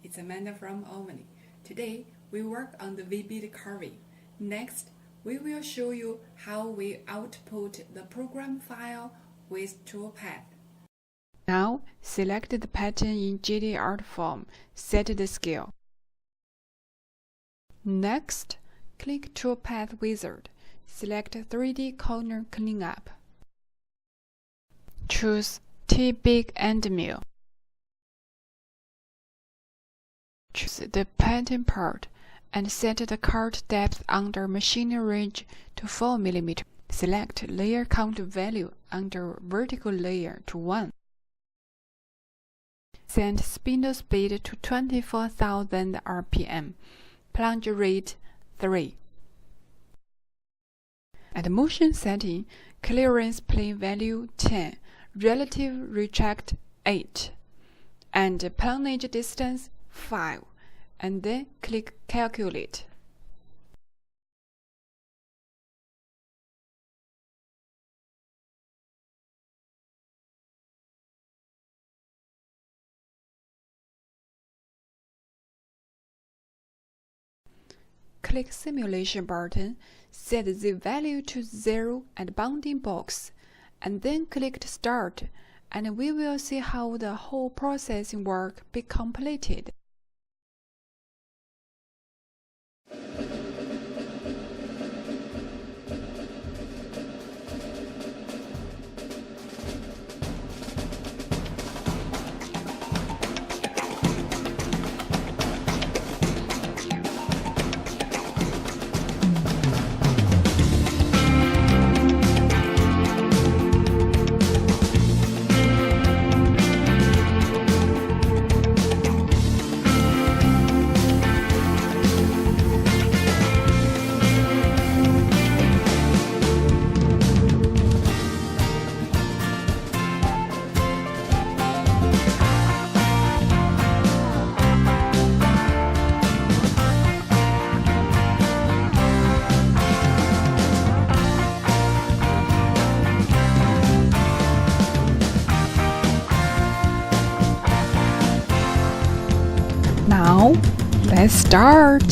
it's Amanda from Omni. Today, we work on the VB carving. Next, we will show you how we output the program file with ToolPath. Now, select the pattern in GD Artform, set the scale. Next, click ToolPath Wizard, select 3D Corner Cleanup. Choose T-Big End Mill. Choose the pattern part and set the cut depth under machine range to 4 mm. Select layer count value under vertical layer to 1. Set spindle speed to 24,000 RPM. Plunge rate 3. At motion setting, clearance plane value 10, relative retract 8, and plunge distance 5, and then click Calculate. Click Simulation button, set the value to 0 and bounding box, and then click Start, and we will see how the whole processing work be completed. Now, let's start.